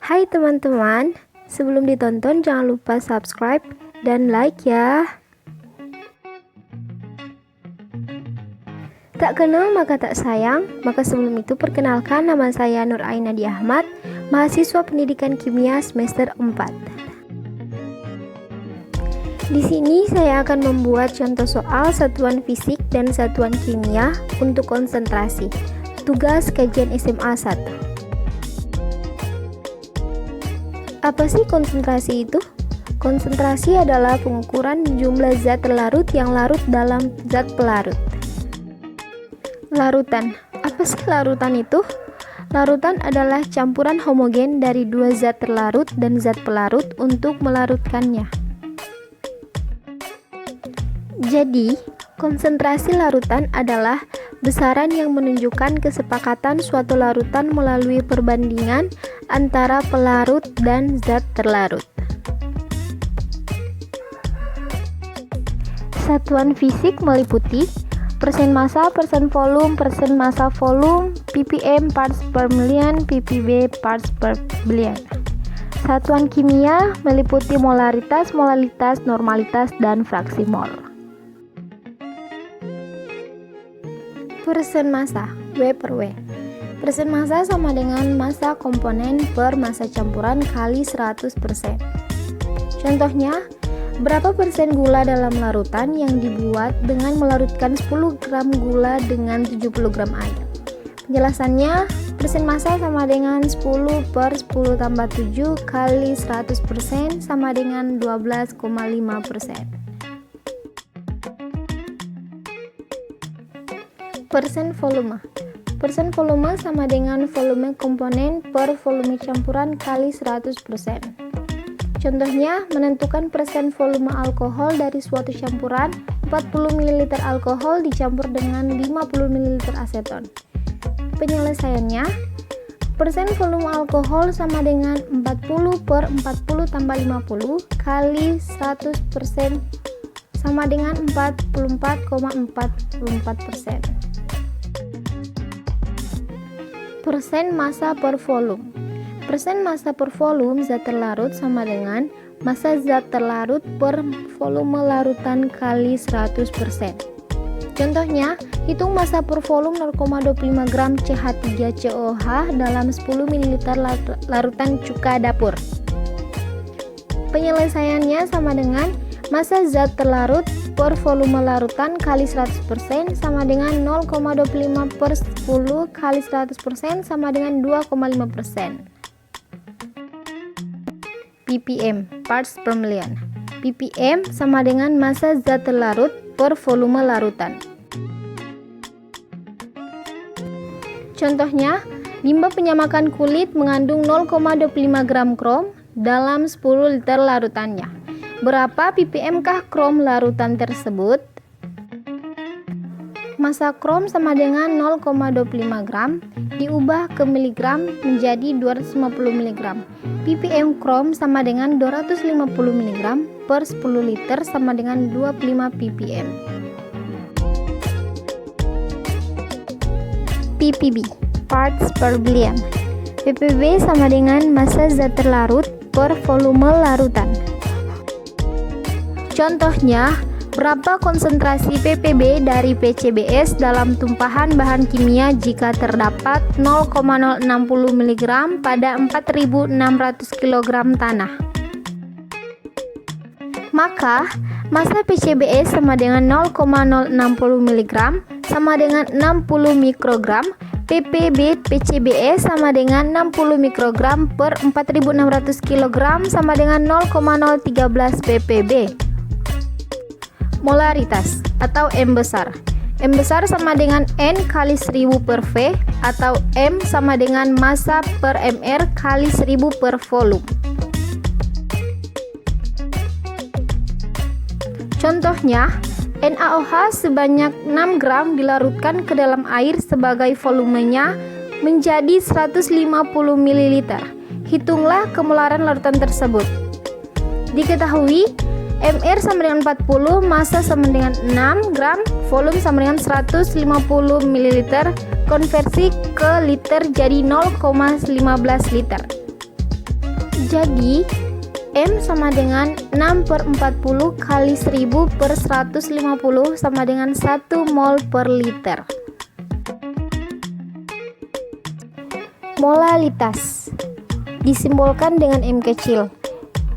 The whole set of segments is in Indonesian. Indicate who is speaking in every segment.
Speaker 1: Hai teman-teman, sebelum ditonton jangan lupa subscribe dan like ya. Tak kenal maka tak sayang, maka sebelum itu perkenalkan, nama saya Nur Ainadi Ahmad, mahasiswa pendidikan kimia semester 4. Di sini saya akan membuat contoh soal satuan fisik dan satuan kimia untuk konsentrasi. Tugas kajian SMA 1. Apa sih konsentrasi itu? Konsentrasi adalah pengukuran jumlah zat terlarut yang larut dalam zat pelarut. Larutan. Apa sih larutan itu? Larutan adalah campuran homogen dari dua zat terlarut dan zat pelarut untuk melarutkannya. Jadi, konsentrasi larutan adalah besaran yang menunjukkan kesepakatan suatu larutan melalui perbandingan antara pelarut dan zat terlarut. Satuan fisik meliputi persen massa, persen volume, persen massa volume, ppm parts per million, ppb parts per billion. Satuan kimia meliputi molaritas, molalitas, normalitas, dan fraksi mol. Persen massa, W per W. Persen massa sama dengan massa komponen per massa campuran kali 100%. Contohnya, berapa persen gula dalam larutan yang dibuat dengan melarutkan 10 gram gula dengan 70 gram air? Penjelasannya, persen massa sama dengan 10 per 10 tambah 7 kali 100% sama dengan 12,5%. Persen volume. Persen volume sama dengan volume komponen per volume campuran kali 100%. Contohnya, menentukan persen volume alkohol dari suatu campuran, 40 ml alkohol dicampur dengan 50 ml aseton. Penyelesaiannya, persen volume alkohol sama dengan 40 per 40 tambah 50 kali 100% sama dengan 44,44%. Persen massa per volume. Persen massa per volume zat terlarut sama dengan massa zat terlarut per volume larutan kali 100%. Contohnya, hitung massa per volume 0,25 gram CH3COH dalam 10 ml larutan cuka dapur. Penyelesaiannya sama dengan massa zat terlarut per volume larutan kali 100% sama dengan 0,25 per 10 kali 100% sama dengan 2,5%. ppm, parts per million. ppm sama dengan massa zat terlarut per volume larutan. Contohnya, limbah penyamakan kulit mengandung 0,25 gram krom dalam 10 liter larutannya. Berapa ppm kah krom larutan tersebut? Massa krom sama dengan 0,25 gram diubah ke miligram menjadi 250 mg. ppm krom sama dengan 250 mg per 10 liter sama dengan 25 ppm. ppb, parts per billion. ppb sama dengan massa zat terlarut per volume larutan. Contohnya, berapa konsentrasi ppb dari PCBS dalam tumpahan bahan kimia jika terdapat 0,060 mg pada 4.600 kg tanah? Maka, massa PCBS sama dengan 0,060 mg sama dengan 60 mikrogram, ppb PCBS sama dengan 60 mikrogram per 4.600 kg sama dengan 0,013 ppb. Molaritas atau M besar. M besar sama dengan N kali 1000 per V atau M sama dengan massa per mR kali 1000 per volume. Contohnya, NaOH sebanyak 6 gram dilarutkan ke dalam air sebagai volumenya menjadi 150 ml. Hitunglah kemolaran larutan tersebut. Diketahui mR sama dengan 40, massa sama dengan 6 gram, volume sama dengan 150 ml, konversi ke liter jadi 0,15 liter. Jadi M sama dengan 6/40 kali 1000 per 150 sama dengan 1 mol per liter. Molalitas disimbolkan dengan M kecil.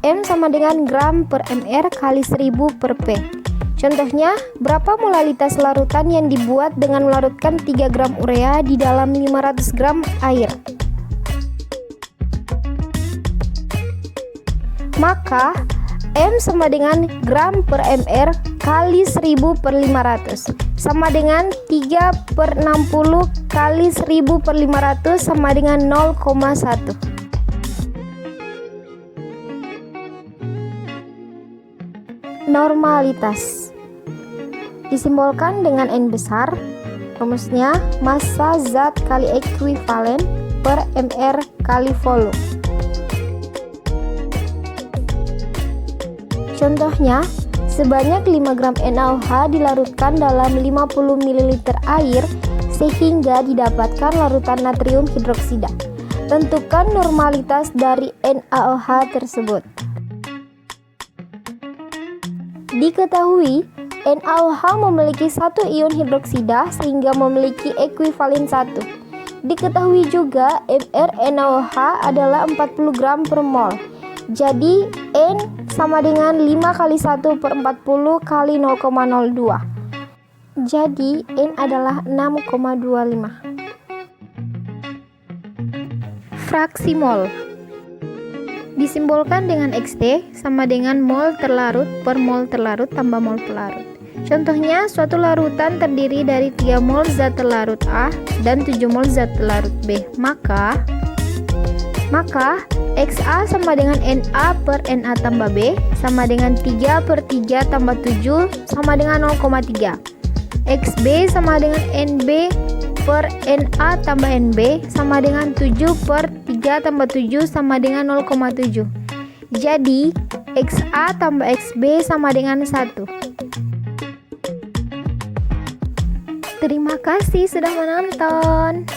Speaker 1: M sama dengan gram per mr kali 1000 per P. Contohnya, berapa molalitas larutan yang dibuat dengan melarutkan 3 gram urea di dalam 500 gram air? Maka M sama dengan gram per mr kali 1000 per 500 sama dengan 3/60 kali 1000 per 500 sama dengan 0,1. Normalitas disimbolkan dengan N besar. Rumusnya massa zat kali ekuivalen per mr kali volume. Contohnya, sebanyak 5 gram NaOH dilarutkan dalam 50 ml air sehingga didapatkan larutan natrium hidroksida. Tentukan normalitas dari NaOH tersebut. Diketahui, NaOH memiliki 1 ion hidroksida sehingga memiliki ekuivalen 1. Diketahui juga mR NaOH adalah 40 gram per mol. Jadi N sama dengan 5 kali 1/40 kali 0,02. Jadi N adalah 6,25. Fraksi mol disimbolkan dengan Xt sama dengan mol terlarut per mol terlarut tambah mol pelarut. Contohnya, suatu larutan terdiri dari 3 mol zat terlarut A dan 7 mol zat terlarut B. Maka XA sama dengan Na per Na tambah B sama dengan 3/3 tambah 7 sama dengan 0,3. XB sama dengan NB per Na tambah NB sama dengan 7/3 tambah 7 sama dengan 0,7. Jadi XA tambah XB sama dengan 1. Terima kasih sudah menonton.